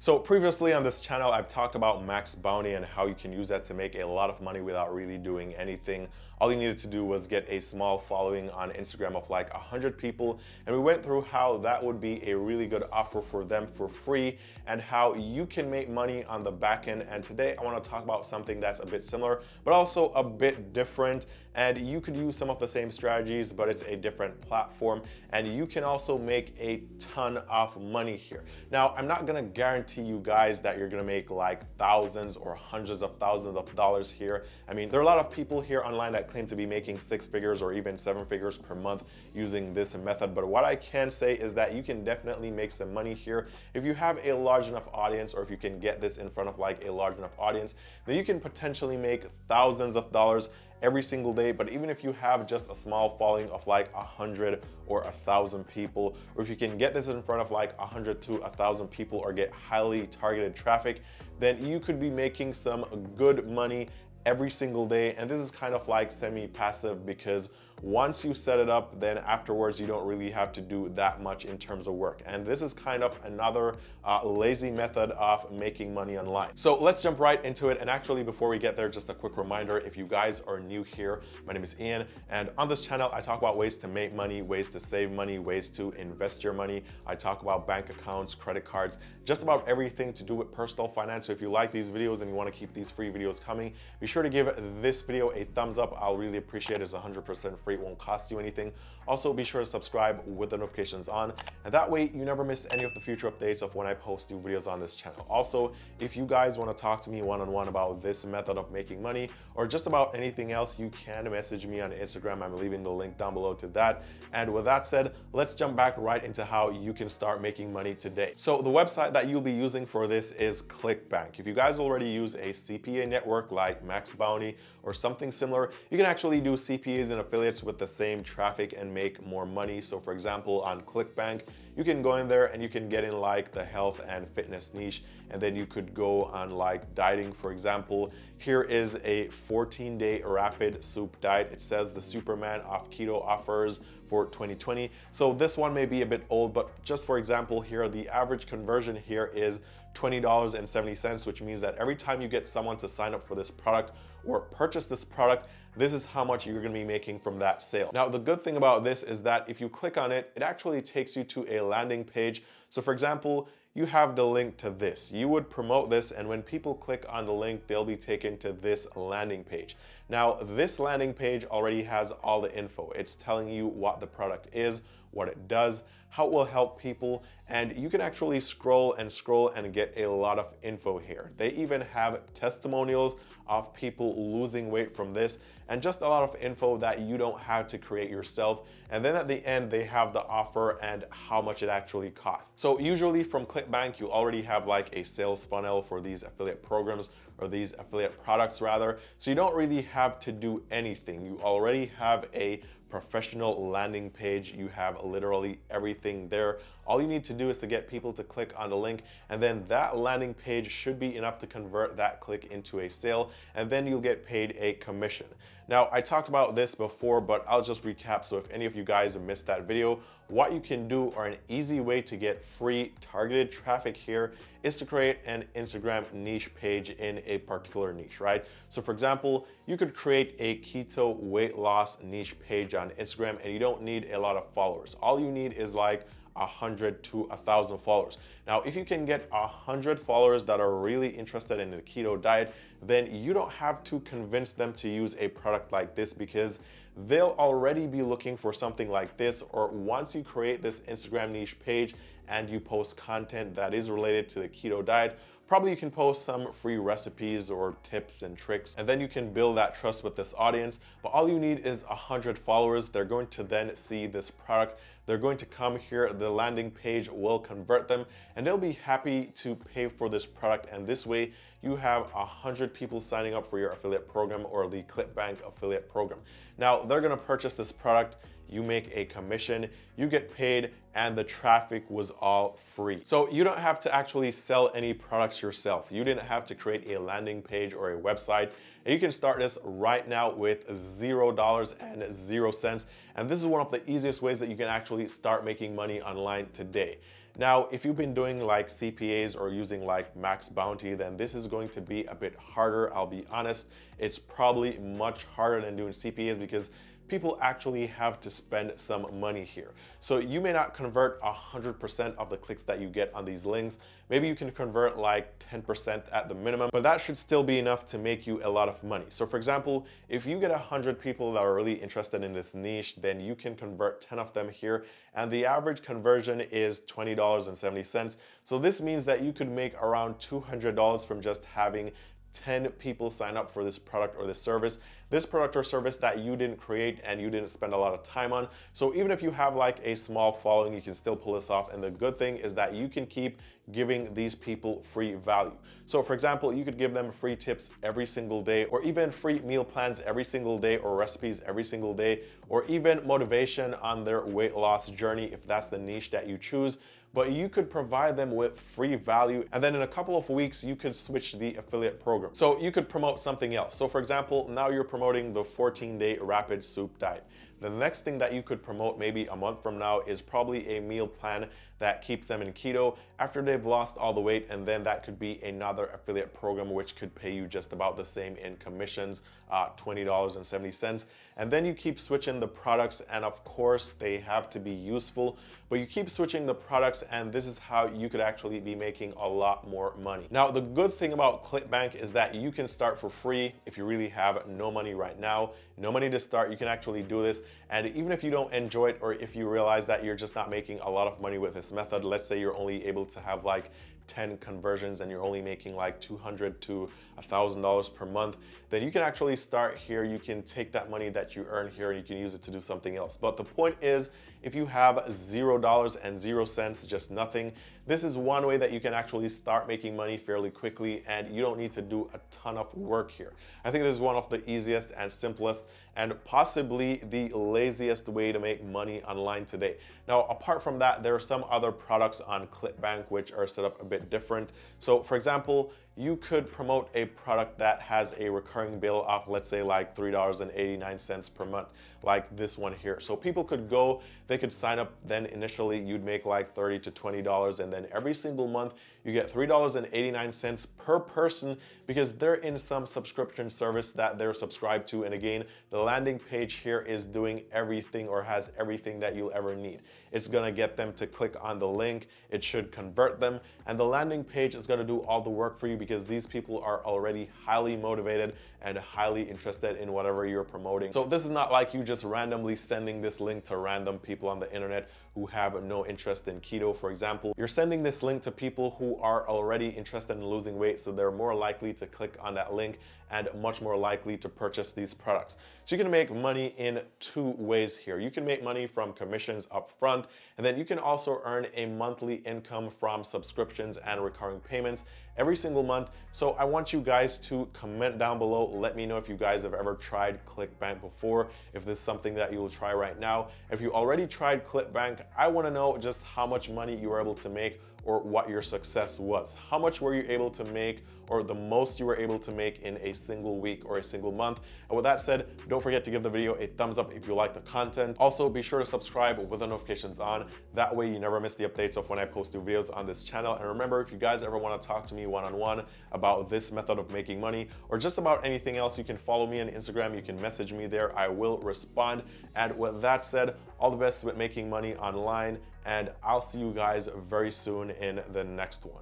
So previously on this channel, I've talked about Max Bounty and how you can use that to make a lot of money without really doing anything. All you needed to do was get a small following on Instagram of like 100 people, and we went through how that would be a really good offer for them for free and how you can make money on the back end. And today I want to talk about something that's a bit similar, but also a bit different. And you could use some of the same strategies, but it's a different platform, and you can also make a ton of money here. Now, I'm not gonna guarantee you guys that you're gonna make like thousands or hundreds of thousands of dollars here. I mean, there are a lot of people here online that claim to be making 6 figures or even 7 figures per month using this method, but what I can say is that you can definitely make some money here. If you have a large enough audience, or if you can get this in front of like a large enough audience, then you can potentially make thousands of dollars every single day. But even if you have just a small following of like 100 or 1,000 people, or if you can get this in front of like 100 to 1,000 people or get highly targeted traffic, then you could be making some good money every single day. And this is kind of like semi-passive, because once you set it up, then afterwards you don't really have to do that much in terms of work. And this is kind of another lazy method of making money online. So let's jump right into it. And actually, before we get there, just a quick reminder, if you guys are new here, my name is Ian, and on this channel I talk about ways to make money, ways to save money, ways to invest your money. I talk about bank accounts, credit cards, just about everything to do with personal finance. So if you like these videos and you want to keep these free videos coming, be sure to give this video a thumbs up. I'll really appreciate it. It's 100% free. It won't cost you anything. Also, be sure to subscribe with the notifications on, and that way you never miss any of the future updates of when I post new videos on this channel. Also, if you guys want to talk to me one-on-one about this method of making money or just about anything else, you can message me on Instagram. I'm leaving the link down below to that. And with that said, let's jump back right into how you can start making money today. So the website that you'll be using for this is Clickbank. If you guys already use a CPA network like Max Bounty or something similar, you can actually do CPAs and affiliates with the same traffic and make more money. So for example, on Clickbank, you can go in there and you can get in like the health and fitness niche, and then you could go on like dieting. For example, here is a 14-day rapid soup diet. It says the Superman of keto offers for 2020. So this one may be a bit old, but just for example here, the average conversion here is $20.70, which means that every time you get someone to sign up for this product or purchase this product, this is how much you're gonna be making from that sale. Now, the good thing about this is that if you click on it, it actually takes you to a landing page. So for example, you have the link to this. You would promote this, and when people click on the link, they'll be taken to this landing page. Now, this landing page already has all the info. It's telling you what the product is, what it does, how it will help people, and you can actually scroll and get a lot of info here. They even have testimonials of people losing weight from this, and just a lot of info that you don't have to create yourself. And then at the end, they have the offer and how much it actually costs. So usually from Clickbank, you already have like a sales funnel for these affiliate programs, or these affiliate products rather. So you don't really have to do anything. You already have a professional landing page. You have literally everything there. All you need to do is to get people to click on the link, and then that landing page should be enough to convert that click into a sale, and then you'll get paid a commission. Now, I talked about this before, but I'll just recap. So if any of you guys missed that video, what you can do, or an easy way to get free targeted traffic here, is to create an Instagram niche page in a particular niche, right? So for example, you could create a keto weight loss niche page on Instagram, and you don't need a lot of followers. All you need is like 100 to 1,000 followers. Now, if you can get 100 followers that are really interested in the keto diet, then you don't have to convince them to use a product like this, because they'll already be looking for something like this. Or once you create this Instagram niche page and you post content that is related to the keto diet, probably you can post some free recipes or tips and tricks, and then you can build that trust with this audience. But all you need is 100 followers. They're going to then see this product. They're going to come here, the landing page will convert them, and they'll be happy to pay for this product. And this way you have 100 people signing up for your affiliate program or the Clickbank affiliate program. Now, they're gonna purchase this product, you make a commission, you get paid, and the traffic was all free. So you don't have to actually sell any products yourself. You didn't have to create a landing page or a website. And you can start this right now with $0 and 0 cents. And this is one of the easiest ways that you can actually start making money online today. Now, if you've been doing like CPAs or using like Max Bounty, then this is going to be a bit harder. I'll be honest, it's probably much harder than doing CPAs because people actually have to spend some money here. So you may not convert 100% of the clicks that you get on these links. Maybe you can convert like 10% at the minimum, but that should still be enough to make you a lot of money. So for example, if you get 100 people that are really interested in this niche, then you can convert 10 of them here, and the average conversion is $20.70. So this means that you could make around $200 from just having 10 people sign up for this product or this service. This product or service that you didn't create and you didn't spend a lot of time on. So even if you have like a small following, you can still pull this off. And the good thing is that you can keep giving these people free value. So for example, you could give them free tips every single day, or even free meal plans every single day, or recipes every single day, or even motivation on their weight loss journey if that's the niche that you choose. But you could provide them with free value, and then in a couple of weeks you could switch the affiliate program. So you could promote something else. So for example, now you're promoting the 14-day rapid soup diet. The next thing that you could promote maybe a month from now is probably a meal plan that keeps them in keto after they've lost all the weight, and then that could be another affiliate program which could pay you just about the same in commissions, $20.70. And then you keep switching the products, and of course they have to be useful, but you keep switching the products, and this is how you could actually be making a lot more money. Now, the good thing about Clickbank is that you can start for free if you really have no money right now, no money to start. You can actually do this, and even if you don't enjoy it, or if you realize that you're just not making a lot of money with this method, let's say you're only able to have like 10 conversions and you're only making like $200 to $1,000 per month, then you can actually start here. You can take that money that you earn here and you can use it to do something else. But the point is, if you have $0 and 0 cents, just nothing, this is one way that you can actually start making money fairly quickly, and you don't need to do a ton of work here. I think this is one of the easiest and simplest and possibly the laziest way to make money online today. Now, apart from that, there are some other products on Clickbank which are set up a bit different. So for example, you could promote a product that has a recurring bill of, let's say, like $3.89 per month, like this one here. So people could go, they could sign up, then initially you'd make like $30 to $20, and then every single month you get $3.89 per person because they're in some subscription service that they're subscribed to. And again, the landing page here is doing everything, or has everything that you'll ever need. It's gonna get them to click on the link, it should convert them, and the landing page is gonna do all the work for you because these people are already highly motivated and highly interested in whatever you're promoting. So this is not like you just randomly sending this link to random people on the internet who have no interest in keto, for example. You're sending this link to people who are already interested in losing weight, so they're more likely to click on that link and much more likely to purchase these products. So you can make money in two ways here. You can make money from commissions up front, and then you can also earn a monthly income from subscriptions and recurring payments every single month. So I want you guys to comment down below. Let me know if you guys have ever tried Clickbank before, if this is something that you'll try right now. If you already tried Clickbank, I want to know just how much money you were able to make, or what your success was. How much were you able to make, or the most you were able to make in a single week or a single month? And with that said, don't forget to give the video a thumbs up if you like the content. Also, be sure to subscribe with the notifications on. That way you never miss the updates of when I post new videos on this channel. And remember, if you guys ever want to talk to me one-on-one about this method of making money, or just about anything else, you can follow me on Instagram. You can message me there. I will respond. And with that said, all the best with making money online, and I'll see you guys very soon in the next one.